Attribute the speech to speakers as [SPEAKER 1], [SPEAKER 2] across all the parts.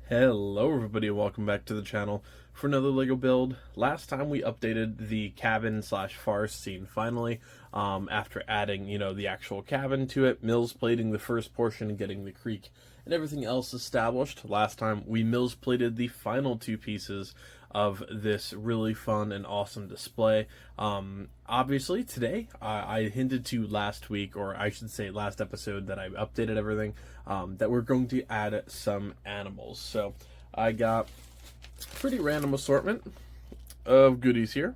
[SPEAKER 1] Hello everybody, welcome back to the channel for another LEGO build. Last time we updated the cabin slash forest scene finally, after adding, the actual cabin to it, Mills plating the first portion and getting the creek and everything else established. Last time we Mills plated the final two pieces of this really fun and awesome display. Obviously today, I hinted to last week, or I should say last episode, that I updated everything, that we're going to add some animals. So I got a pretty random assortment of goodies here.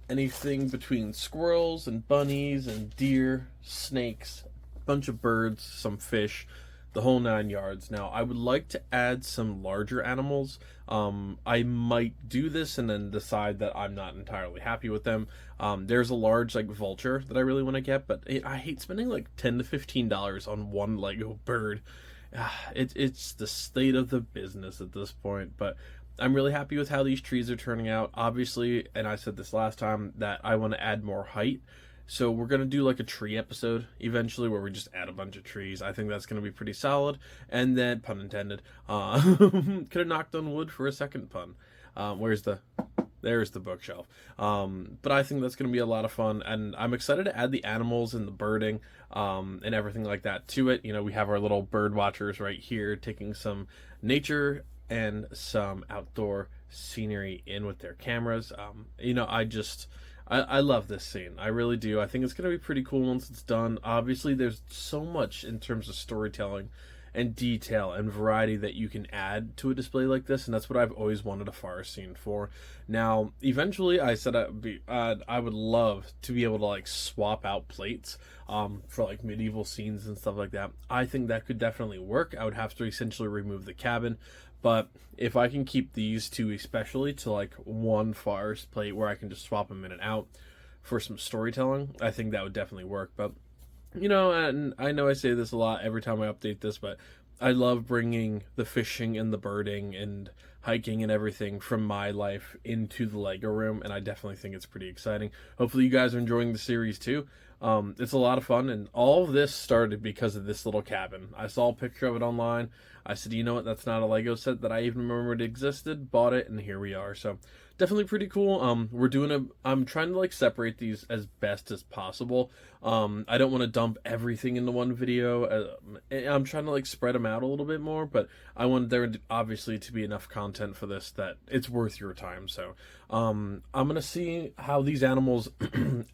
[SPEAKER 1] Anything between squirrels and bunnies and deer, snakes, a bunch of birds, some fish, the whole 9 yards. Now, I would like to add some larger animals. I might do this and then decide that I'm not entirely happy with them. There's a large vulture that I really want to get, but I hate spending like $10 to $15 on one Lego bird. It's the state of the business at this point, but I'm really happy with how these trees are turning out. Obviously, and I said this last time, that I want to add more height. So we're going to do like a tree episode eventually where we just add a bunch of trees. I think that's going to be pretty solid. And then, pun intended, could have knocked on wood for a second pun. There's the bookshelf. But I think that's going to be a lot of fun. And I'm excited to add the animals and the birding and everything like that to it. We have our little bird watchers right here taking some nature and some outdoor scenery in with their cameras. I love this scene. I really do. I think it's going to be pretty cool once it's done. Obviously, there's so much in terms of storytelling and detail and variety that you can add to a display like this, and that's what I've always wanted a forest scene for. Now, eventually, I said I would love to be able to swap out plates for medieval scenes and stuff like that. I think that could definitely work. I would have to essentially remove the cabin, but if I can keep these two especially to one forest plate where I can just swap them in and out for some storytelling, I think that would definitely work. But and I know I say this a lot every time I update this, but I love bringing the fishing and the birding and hiking and everything from my life into the Lego room, and I definitely think it's pretty exciting. Hopefully you guys are enjoying the series too. It's a lot of fun, and all of this started because of this little cabin. I saw a picture of it online. I said, you know what, that's not a Lego set that I even remembered existed, bought it, and here we are. So definitely pretty cool. I'm trying to separate these as best as possible. I don't want to dump everything into one video. I'm trying to spread them out a little bit more, but I want there obviously to be enough content for this that it's worth your time. So I'm gonna see how these animals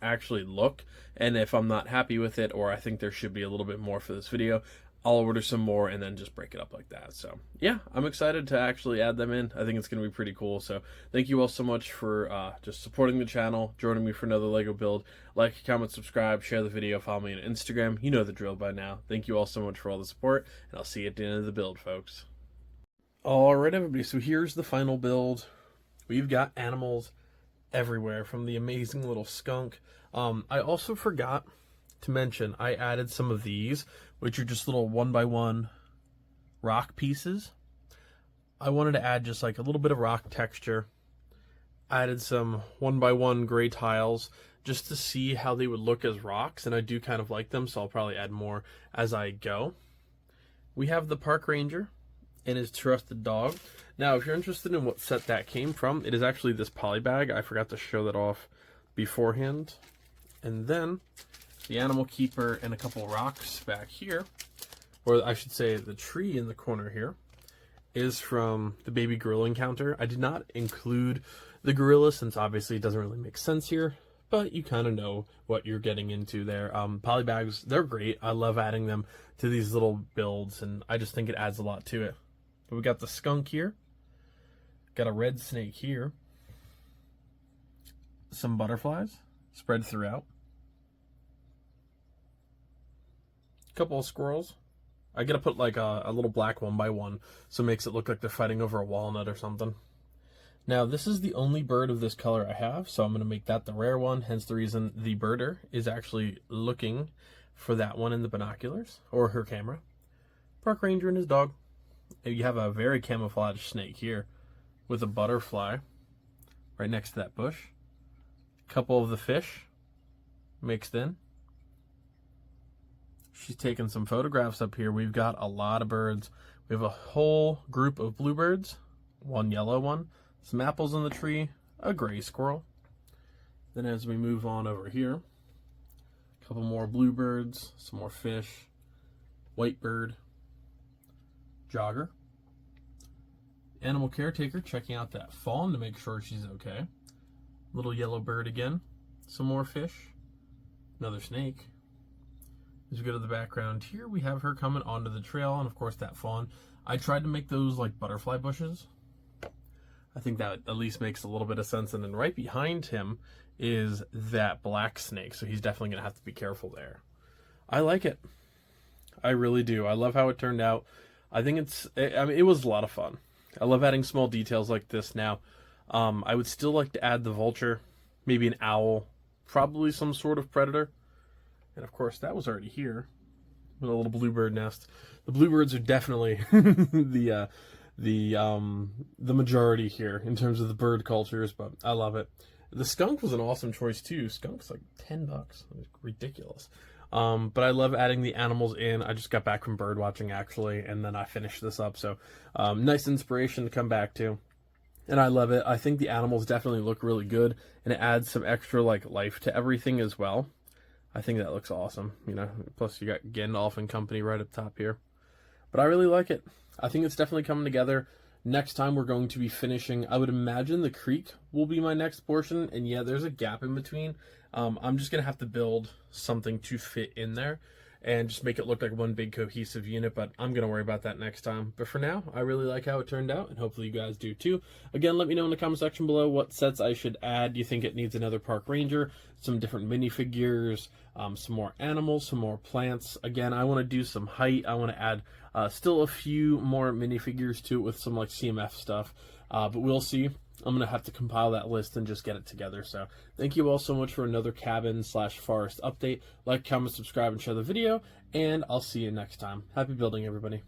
[SPEAKER 1] actually look, and if I'm not happy with it, or I think there should be a little bit more for this video, I'll order some more and then just break it up like that. So yeah, I'm excited to actually add them in. I think it's going to be pretty cool. So thank you all so much for just supporting the channel, joining me for another Lego build. Like, comment, subscribe, share the video, follow me on Instagram. You know the drill by now. Thank you all so much for all the support, and I'll see you at the end of the build, folks. Alright everybody, so here's the final build. We've got animals everywhere, from the amazing little skunk. I also forgot to mention I added some of these, which are just little 1x1 rock pieces. I wanted to add just a little bit of rock texture. I added some 1x1 gray tiles just to see how they would look as rocks, and I do kind of like them, so I'll probably add more as I go. We have the park ranger and his trusted dog. Now, if you're interested in what set that came from, it is actually this poly bag. I forgot to show that off beforehand. And then the animal keeper and a couple rocks back here, or I should say the tree in the corner here, is from the baby gorilla encounter. I did not include the gorilla since obviously it doesn't really make sense here, but you kind of know what you're getting into there. Poly bags, they're great. I love adding them to these little builds, and I just think it adds a lot to it. But we got the skunk here, got a red snake here, some butterflies spread throughout, couple of squirrels. I gotta put a little black 1x1 so it makes it look like they're fighting over a walnut or something. Now, this is the only bird of this color I have, so I'm gonna make that the rare one, hence the reason the birder is actually looking for that one in the binoculars, or her camera. Park ranger and his dog. You have a very camouflaged snake here with a butterfly right next to that bush. A couple of the fish mixed in. She's taking some photographs up here. We've got a lot of birds. We have a whole group of bluebirds, one yellow one, some apples in the tree, a gray squirrel. Then as we move on over here, a couple more bluebirds, some more fish, white bird, jogger, animal caretaker checking out that fawn to make sure she's okay, little yellow bird again, some more fish, another snake. As we go to the background here, we have her coming onto the trail, and of course that fawn. I tried to make those like butterfly bushes. I think that at least makes a little bit of sense. And then right behind him is that black snake, so he's definitely going to have to be careful there. I like it. I really do. I love how it turned out. I think it was a lot of fun. I love adding small details like this now. I would still like to add the vulture, maybe an owl, probably some sort of predator. And of course, that was already here with a little bluebird nest. The bluebirds are definitely the majority here in terms of the bird cultures, but I love it. The skunk was an awesome choice too. Skunk's like $10. It's ridiculous. But I love adding the animals in. I just got back from bird watching actually, and then I finished this up. So nice inspiration to come back to. And I love it. I think the animals definitely look really good, and it adds some extra like life to everything as well. I think that looks awesome, you know, plus you got Gandalf and company right up top here. But I really like it. I think it's definitely coming together. Next time we're going to be finishing, I would imagine the creek will be my next portion. And yeah, there's a gap in between. I'm just going to have to build something to fit in there and just make it look like one big cohesive unit, but I'm going to worry about that next time. But for now, I really like how it turned out, and hopefully you guys do too. Again, let me know in the comment section below what sets I should add. Do you think it needs another park ranger, some different minifigures, some more animals, some more plants? Again, I want to do some height. I want to add still a few more minifigures to it with some like CMF stuff, but we'll see. I'm going to have to compile that list and just get it together. So thank you all so much for another cabin/forest update. Like, comment, subscribe, and share the video, and I'll see you next time. Happy building, everybody.